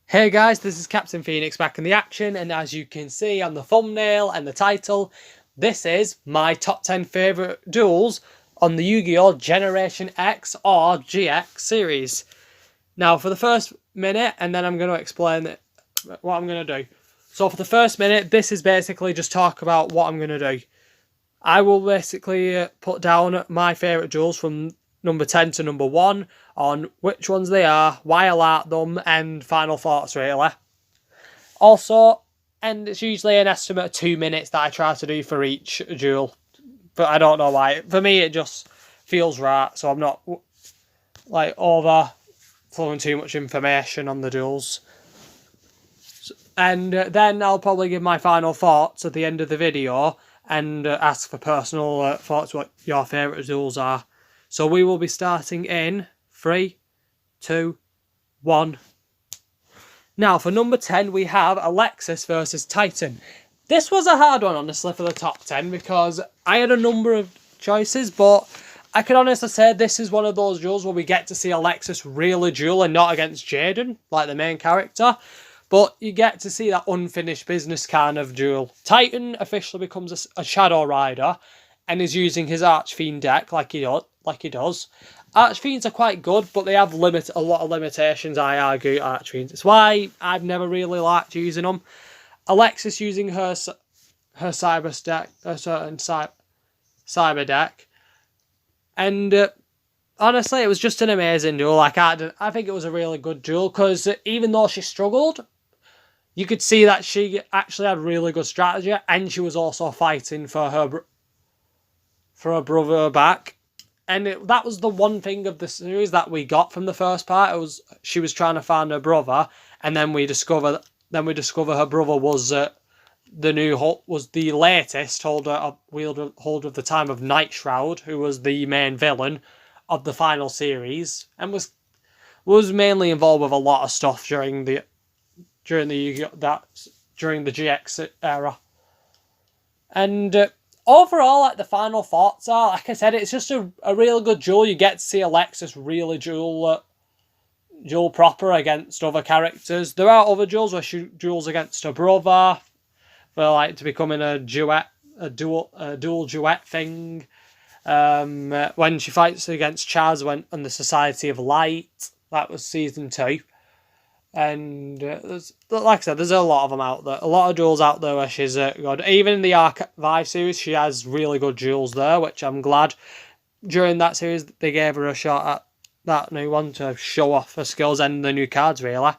Hey guys, this is Captain Phoenix back in the action, and as you can see on the thumbnail and the title, this is my top 10 favourite duels on the Yu-Gi-Oh! Generation X or GX series. Now for the first minute, and then I'm going to explain what I'm going to do. So for the first minute, this is basically just talk about what I'm going to do. I will basically put down my favourite duels from number 10 to number 1 on which ones they are, why I like them, and final thoughts really. Also, and it's usually an estimate of 2 minutes that I try to do for each duel. But I don't know why. For me, it just feels right, so I'm not like overflowing too much information on the duels. And then I'll probably give my final thoughts at the end of the video and ask for personal thoughts what your favourite duels are. So we will be starting in 3, 2, 1. Now for number 10 we have Alexis versus Titan. This was a hard one honestly for the top 10 because I had a number of choices, but I can honestly say this is one of those duels where we get to see Alexis really duel and not against Jaden, like the main character. But you get to see that unfinished business kind of duel. Titan officially becomes a Shadow Rider and is using his Archfiend deck like he does. Archfiends are quite good, but they have a lot of limitations, I argue, Archfiends. It's why I've never really liked using them. Alexis using her Cyber deck, a certain Cyber deck. And honestly, it was just an amazing duel. Like I think it was a really good duel because even though she struggled, you could see that she actually had really good strategy, and she was also fighting for her brother back. And that was the one thing of the series that we got from the first part. It was she was trying to find her brother, and then we discover her brother was the latest holder of the time of Nightshroud, who was the main villain of the final series, and was mainly involved with a lot of stuff during the GX era. And overall, like the final thoughts are, like I said, it's just a real good duel. You get to see Alexis really duel proper against other characters. There are other duels where she duels against her brother, for like to becoming a dual duet thing. When she fights against Chaz on the Society of Light, that was season 2. And like I said, there's a lot of them out there. A lot of duels out there where she's good. Even in the Archive series, she has really good duels there, which I'm glad during that series they gave her a shot at that new one to show off her skills and the new cards, really.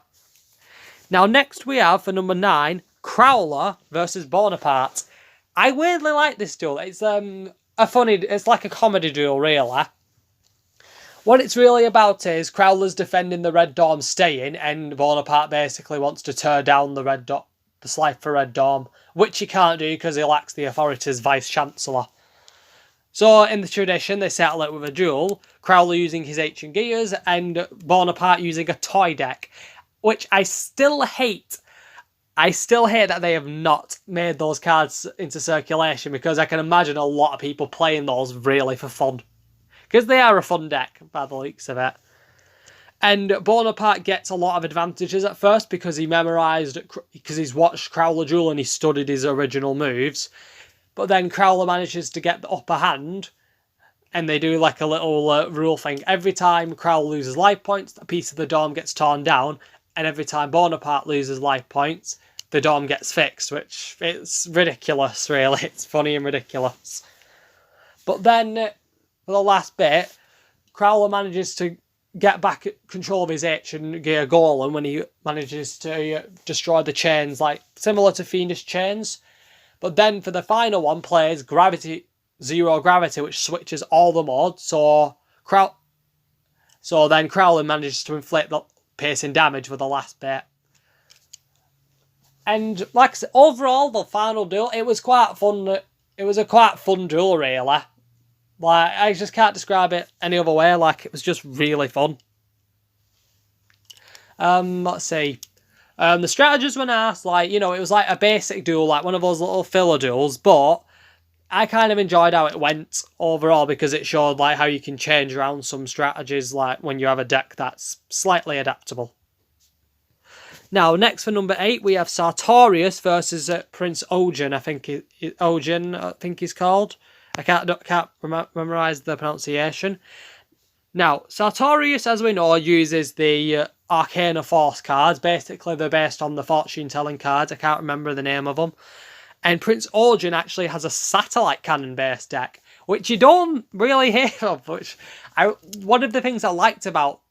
Now, next we have, for number 9, Crowler versus Boneparte. I weirdly like this duel. It's it's like a comedy duel, really. What it's really about is Crowler's defending the Red Dorm staying, and Boneparte basically wants to tear down the Slifer Red Dorm, which he can't do because he lacks the authority as Vice-Chancellor. So in the tradition, they settle it with a duel, Crowler using his Ancient Gears and Boneparte using a toy deck, which I still hate. I still hate that they have not made those cards into circulation, because I can imagine a lot of people playing those really for fun. Because they are a fun deck, by the looks of it. And Boneparte gets a lot of advantages at first because he's watched Crowler duel and he studied his original moves. But then Crowler manages to get the upper hand, and they do like a little rule thing. Every time Crowler loses life points, a piece of the dorm gets torn down, and every time Boneparte loses life points, the dorm gets fixed, which it's ridiculous, really. It's funny and ridiculous. But then, for the last bit, Crowler manages to get back control of his Ancient Gear Golem when he manages to destroy the chains, like similar to Fiendish Chains. But then for the final one, plays Zero Gravity, which switches all the modes. So then Crowler manages to inflict the piercing damage for the last bit. And like I said, overall, the final duel, it was quite fun. It was a quite fun duel, really. Like, I just can't describe it any other way. Like, it was just really fun. Let's see. The strategies were nice. Like, it was like a basic duel, like one of those little filler duels. But I kind of enjoyed how it went overall, because it showed like how you can change around some strategies, like when you have a deck that's slightly adaptable. Now, next for number 8, we have Sartorius versus Prince Ojin. I think he's called. I can't memorize the pronunciation. Now, Sartorius, as we know, uses the Arcana Force cards. Basically, they're based on the fortune-telling cards. I can't remember the name of them. And Prince Ojin actually has a satellite cannon-based deck, which you don't really hear of. One of the things I liked about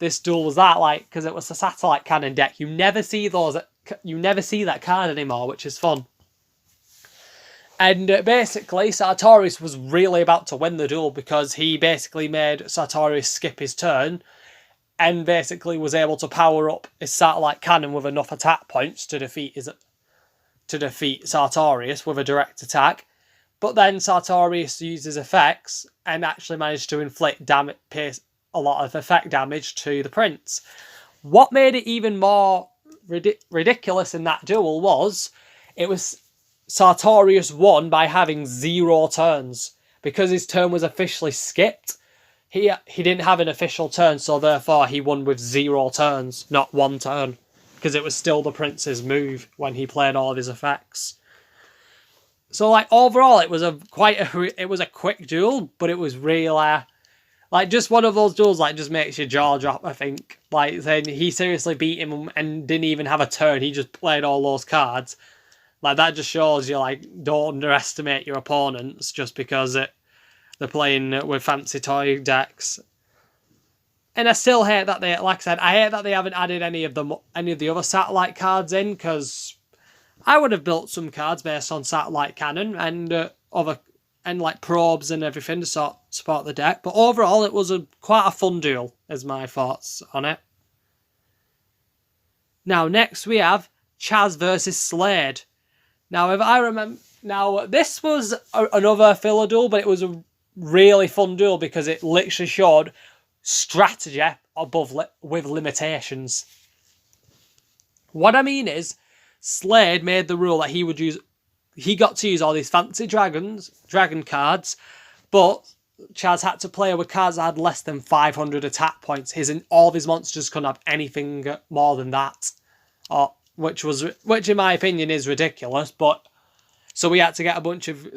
this duel was that, like, because it was a satellite cannon deck, you never see that card anymore, which is fun. And basically, Sartorius was really about to win the duel because he basically made Sartorius skip his turn and basically was able to power up his satellite cannon with enough attack points to defeat Sartorius with a direct attack. But then Sartorius used his effects and actually managed to inflict a lot of effect damage to the prince. What made it even more ridiculous in that duel was Sartorius won by having 0 turns. Because his turn was officially skipped, he didn't have an official turn, so therefore he won with 0 turns, not 1 turn. Because it was still the prince's move when he played all of his effects. So, like, overall, it was a quick duel, but it was really, like, just one of those duels, like, just makes your jaw drop, I think. Like, then he seriously beat him and didn't even have a turn, he just played all those cards. Like, that just shows you, like, don't underestimate your opponents just because they're playing with fancy toy decks. And I still hate that I hate that they haven't added any of the other satellite cards in, because I would have built some cards based on satellite cannon and like probes and everything to support the deck. But overall, it was quite a fun duel, is my thoughts on it. Now, next we have Chaz versus Slade. Now, if I remember, this was another filler duel, but it was a really fun duel because it literally showed strategy with limitations. What I mean is, Slade made the rule that he got to use all these fancy dragon cards, but Chaz had to play with cards that had less than 500 attack points. All of his monsters couldn't have anything more than that. Which in my opinion is ridiculous, but so we had to get a bunch of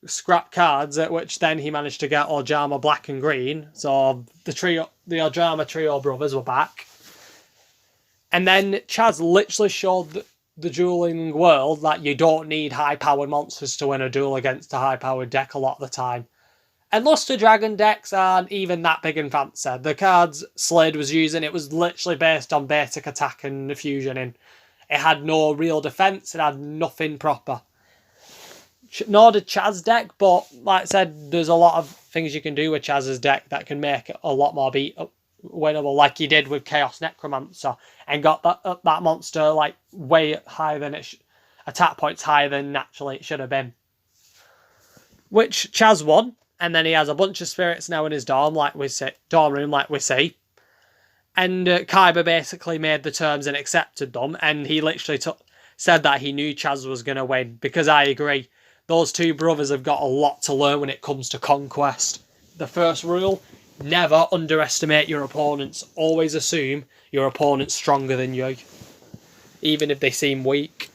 scrap cards, at which then he managed to get Ojama black and green. So the Ojama trio brothers were back. And then Chaz literally showed the dueling world that you don't need high-powered monsters to win a duel against a high-powered deck a lot of the time. And Luster Dragon decks aren't even that big and fancy. The cards Slade was using, it was literally based on basic attack and fusion in. It had no real defense. It had nothing proper. Nor did Chaz's deck, but like I said, there's a lot of things you can do with Chaz's deck that can make it a lot more winnable, like he did with Chaos Necromancer, and got that monster like way higher than attack points higher than naturally it should have been. Which Chaz won, and then he has a bunch of spirits now in his dorm room, like we see. And Kaiba basically made the terms and accepted them, and he literally said that he knew Chaz was going to win, because I agree. Those two brothers have got a lot to learn when it comes to conquest. The first rule, never underestimate your opponents. Always assume your opponent's stronger than you, even if they seem weak.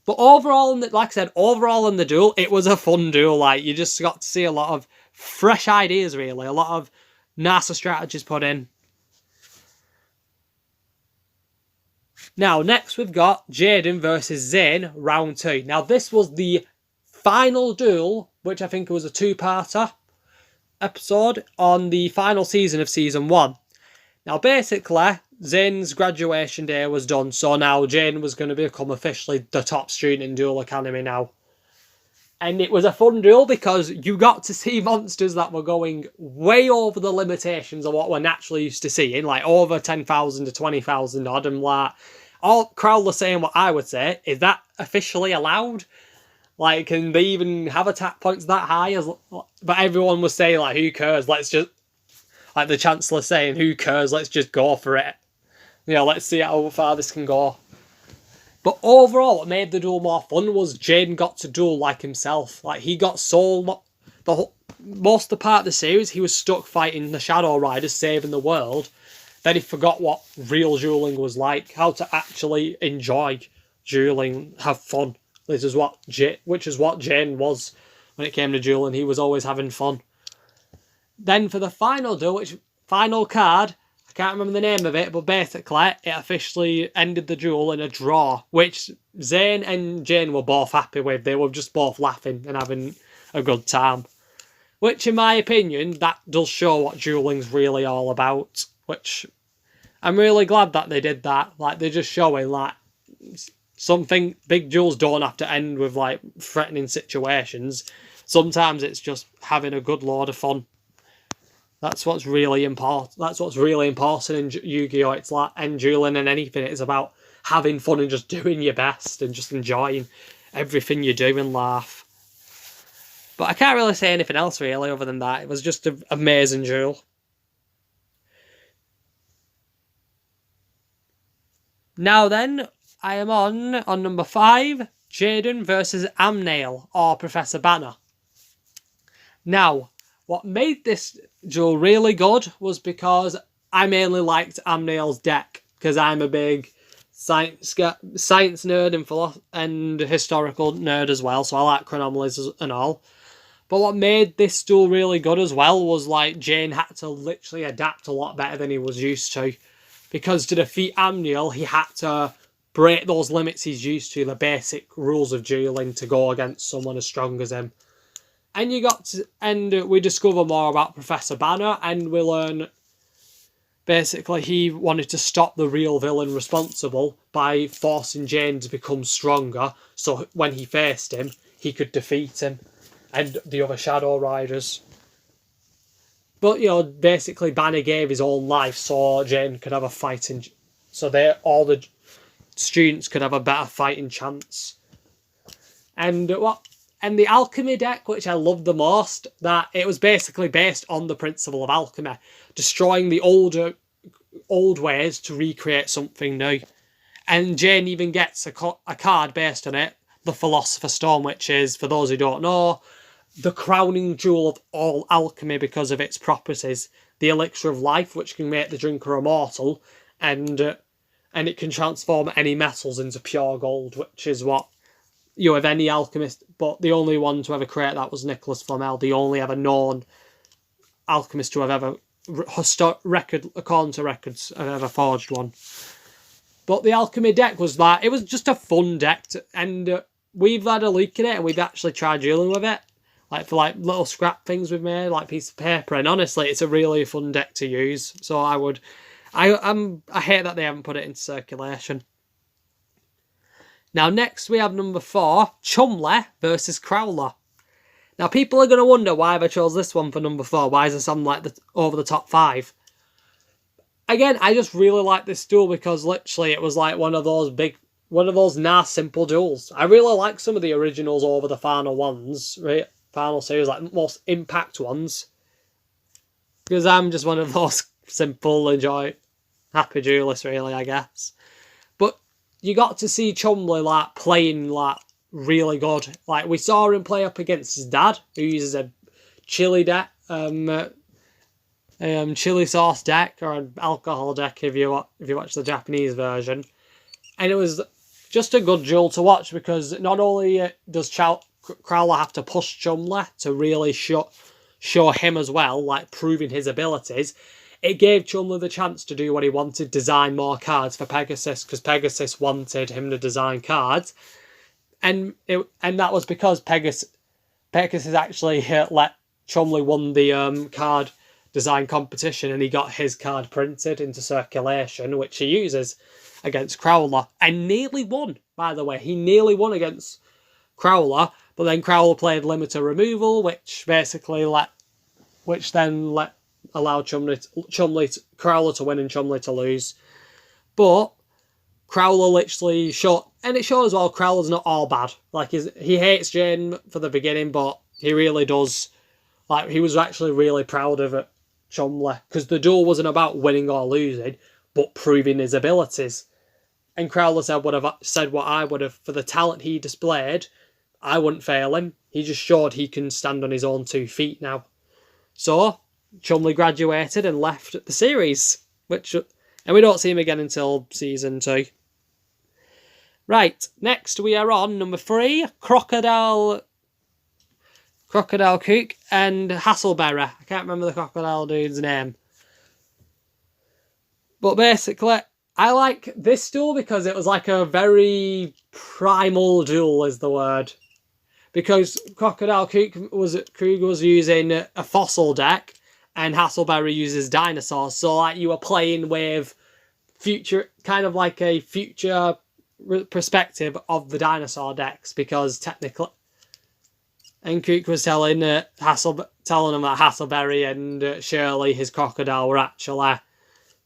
But overall, like I said, overall in the duel, it was a fun duel. Like, you just got to see a lot of fresh ideas, really. A lot of NASA strategies put in. Now, next we've got Jaden versus Zane round 2. Now, this was the final duel, which I think was a 2-parter episode on the final season of Season 1. Now, basically, Zane's graduation day was done, so now Jaden was going to become officially the top student in Duel Academy now. And it was a fun duel because you got to see monsters that were going way over the limitations of what we're naturally used to seeing, like over 10,000 to 20,000 odd, and like, all Crowler saying what I would say, is that officially allowed? Like, can they even have attack points that high? But everyone was saying, like, who cares? Let's just, like the Chancellor saying, who cares? Let's just go for it. You know, let's see how far this can go. But overall, what made the duel more fun was Jaden got to duel like himself. Like, he got most of the part of the series, he was stuck fighting the Shadow Riders, saving the world. then he forgot what real dueling was like, how to actually enjoy dueling, have fun. Which is what Jaden was when it came to dueling. He was always having fun. Then for the final duel, final card, I can't remember the name of it, but basically it officially ended the duel in a draw, which Zane and Jane were both happy with. They were just both laughing and having a good time. Which, in my opinion, that does show what dueling's really all about. Which I'm really glad that they did that. Like, they're just showing, like, something, big duels don't have to end with, like, threatening situations. Sometimes it's just having a good load of fun. That's what's really important. That's what's really important in Yu-Gi-Oh! It's like, and dueling and anything, it's about having fun and just doing your best and just enjoying everything you do and laugh. But I can't really say anything else really other than that. It was just an amazing duel. Now then, I am on number 5, Jaden Vs Amneal, or Professor Banner. Now, what made this duel really good was because I mainly liked Amneal's deck, because I'm a big science nerd and historical nerd as well, so I like chronomalies and all. But what made this duel really good as well was, like, Jane had to literally adapt a lot better than he was used to. Because to defeat Amneal, he had to break those limits he's used to, the basic rules of dueling, to go against someone as strong as him. And we discover more about Professor Banner, and we learn, basically, he wanted to stop the real villain responsible by forcing Jane to become stronger, so when he faced him, he could defeat him and the other Shadow Riders. But, you know, basically Banner gave his own life so Jane could have a fighting... So all the students could have a better fighting chance. And the alchemy deck, which I loved the most, that it was basically based on the principle of alchemy, destroying the old ways to recreate something new. And Jane even gets a card based on it, the Philosopher's Stone, which is, for those who don't know, the crowning jewel of all alchemy because of its properties. The elixir of life, which can make the drinker immortal, and it can transform any metals into pure gold, which is what you have any alchemist, but the only one to ever create that was Nicholas Flamel, the only ever known alchemist to have ever, according to records, have ever forged one. But the alchemy deck was it was just a fun deck, and we've had a look at it, and we've actually tried dueling with it. Like, for like little scrap things we've made, like piece of paper, and honestly, it's a really fun deck to use. So I hate that they haven't put it into circulation. Now next we have number 4, Chumley versus Crowler. Now people are going to wonder why I chose this one for number 4. Why is this on like over the top 5? Again, I just really like this duel because literally it was like one of those nice simple duels. I really like some of the originals over the final ones, right? Final series, like most impact ones, because I'm just one of those simple, happy duelists, really, I guess. But you got to see Chumley like playing like really good. Like, we saw him play up against his dad, who uses a chili deck, chili sauce deck, or an alcohol deck if you watch the Japanese version, and it was just a good duel to watch because not only does Crowler have to push Chumley to really show him as well, like proving his abilities, it gave Chumley the chance to do what he wanted, design more cards for Pegasus, because Pegasus wanted him to design cards, and that was because Pegasus actually let Chumley won the card design competition, and he got his card printed into circulation, which he uses against Crowler, and nearly won, by the way. He nearly won against Crowler, but then Crowler played limiter removal, which then allowed Crowler to win and Chumley to lose. But Crowler literally showed, and it showed as well, Crowler's not all bad. Like, he hates Jaden for the beginning, but he really does. Like, he was actually really proud of it, Chumley, because the duel wasn't about winning or losing, but proving his abilities. And Crowler said what I would have. For the talent he displayed, I wouldn't fail him. He just showed he can stand on his own 2 feet now. So, Chumley graduated and left the series, which And we don't see him again until Season 2. Right, next we are on number 3, Crocodile Cook and Hassleberry. I can't remember the crocodile dude's name. But basically, I like this duel because it was like a very primal duel is the word. Because Crocodile Cook was using a fossil deck and Hassleberry uses dinosaurs. So like you were playing with future, kind of like a future perspective of the dinosaur decks, because technically, and Cook was telling him that Hassleberry and Shirley, his crocodile, were actually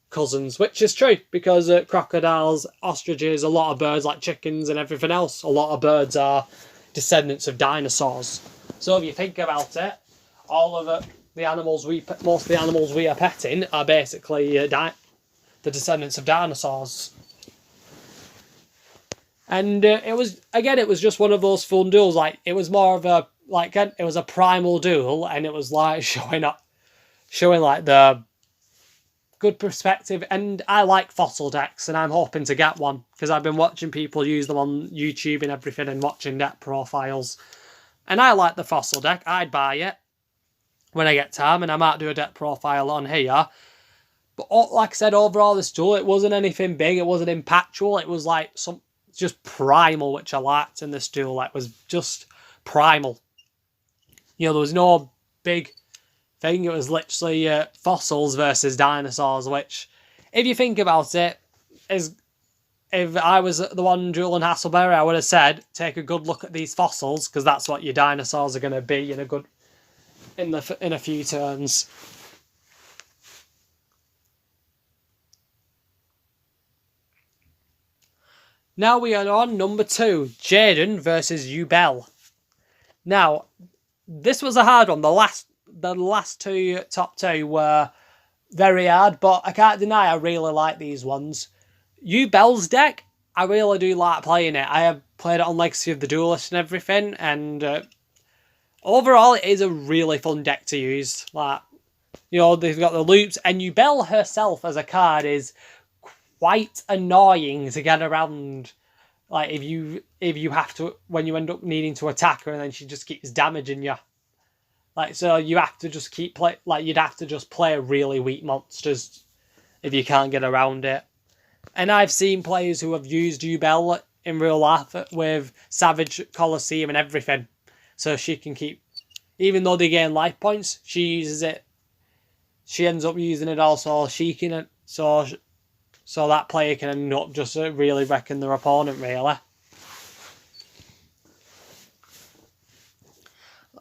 cousins, which is true, because crocodiles, ostriches, a lot of birds like chickens and everything else, a lot of birds are descendants of dinosaurs. So if you think about it, all of the animals most of the animals we are petting are basically the descendants of dinosaurs. And it was just one of those fun duels. Like it was more of a it was a primal duel, and it was like showing like the good perspective. And I like fossil decks, and I'm hoping to get one because I've been watching people use them on YouTube and everything, and watching deck profiles. And I like the fossil deck. I'd buy it when I get time, and I might do a deck profile on here. But like I said, overall this duel, it wasn't anything big. It wasn't impactful. It was like just primal, which I liked in this duel. It was just primal. You know, there was no big thing. It was literally fossils versus dinosaurs, which, if you think about it, is if I was the one dueling Hassleberry, I would have said, take a good look at these fossils, because that's what your dinosaurs are going to be in a few turns. Now we are on number 2, Jaden versus Yubel. Now, this was a hard one. The last top two were very hard, but I can't deny I really like these ones. Yubel's deck, I really do like playing it. I have played it on Legacy of the Duelist and everything, and overall it is a really fun deck to use. Like, you know, they've got the loops, and Yubel herself as a card is quite annoying to get around. Like if you have to, when you end up needing to attack her, and then she just keeps damaging you. Like, so you have to just you'd have to just play really weak monsters if you can't get around it. And I've seen players who have used Yubel in real life with Savage Coliseum and everything, so she can keep, even though they gain life points, she uses it. She ends up using it also. She can so that player can end up just really wrecking their opponent, really.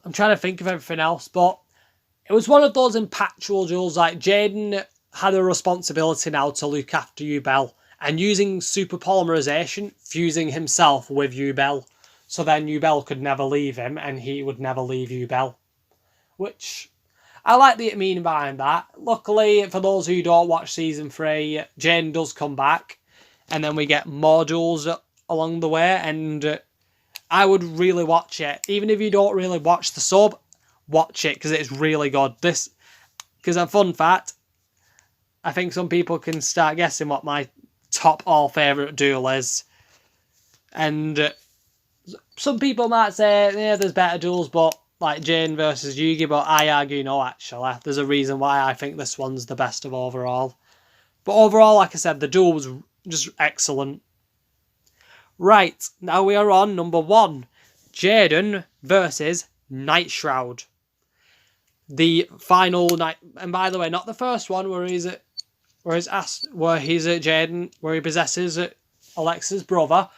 I'm trying to think of everything else, but it was one of those impactful duels. Like, Jaden had a responsibility now to look after Yubel, and using super polymerization, fusing himself with Yubel, so then Yubel could never leave him, and he would never leave Yubel. Which, I like the meaning behind that. Luckily, for those who don't watch Season 3, Jane does come back, and then we get more duels along the way, and I would really watch it. Even if you don't really watch the sub, watch it, because it's really good. Because a fun fact, I think some people can start guessing what my top all favourite duel is. And some people might say, yeah, there's better duels, but like Jaden versus Yugioh, but I argue no, actually. There's a reason why I think this one's the best of overall. But overall, like I said, the duel was just excellent. Right, now we are on number 1. Jaden versus Nightshroud. The final night, and by the way, not the first one where he's Jaden, where he possesses Alexis' brother.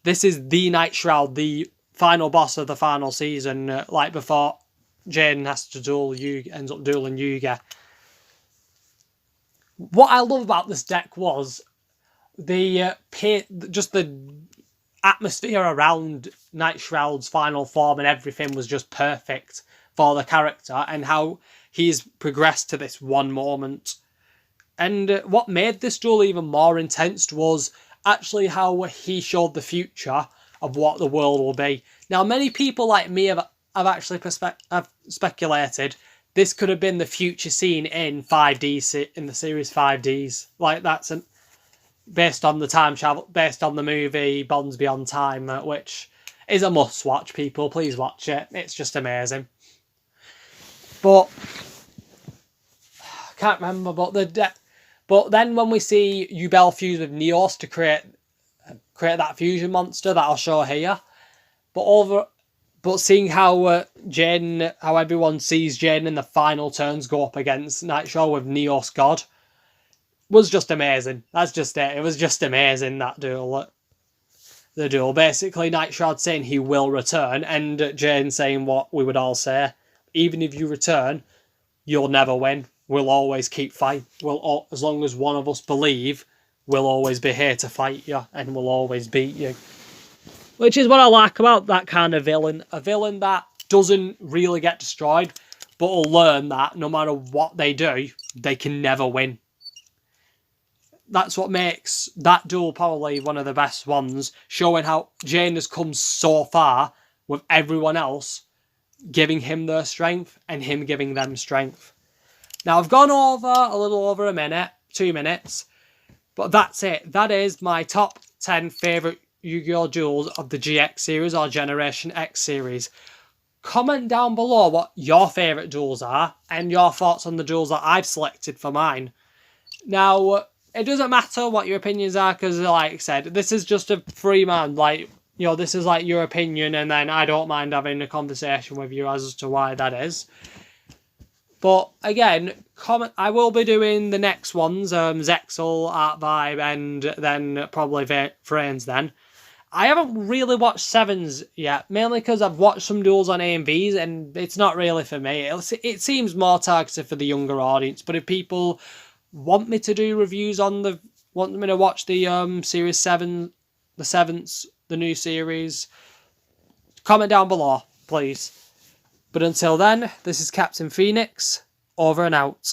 This is the Nightshroud, the final boss of the final season, like before Jaden has to ends up dueling Yugioh. What I love about this deck was just the atmosphere around Nightshroud's final form, and everything was just perfect for the character and how he's progressed to this one moment. And what made this duel even more intense was actually how he showed the future of what the world will be. Now, many people like me have actually speculated this could have been the future scene in 5D, in the series 5Ds. Like, that's based on the time travel, based on the movie Bonds Beyond Time, which is a must-watch, people. Please watch it. It's just amazing. But I can't remember, but then when we see Yubel fuse with Neos to create that fusion monster that I'll show here, but seeing how how everyone sees Jaden in the final turns go up against Nightshroud with Neos God was just amazing. That's just it. It was just amazing, that duel. The duel. Basically, Nightshroud saying he will return, and Jaden saying what we would all say: even if you return, you'll never win. We'll always keep fighting. As long as one of us believe, we'll always be here to fight you, and we'll always beat you. Which is what I like about that kind of villain. A villain that doesn't really get destroyed, but will learn that no matter what they do, they can never win. That's what makes that duel probably one of the best ones, showing how Jaden has come so far with everyone else giving him their strength and him giving them strength. Now, I've gone over a little over a minute, 2 minutes, but that's it. That is my top 10 favourite Yu-Gi-Oh! Duels of the GX series or Generation X series. Comment down below what your favourite duels are and your thoughts on the duels that I've selected for mine. Now, it doesn't matter what your opinions are, because like I said, this is just a free man. Like, you know, this is like your opinion, and then I don't mind having a conversation with you as to why that is. But again, comment. I will be doing the next ones, Zexel, Art Vibe, and then probably Frames then. I haven't really watched Sevens yet, mainly because I've watched some duels on AMVs, and it's not really for me. It seems more targeted for the younger audience, but if people want me to do reviews on want me to watch the Series 7, the 7th, the new series, comment down below, please. But until then, this is Captain Phoenix, over and out.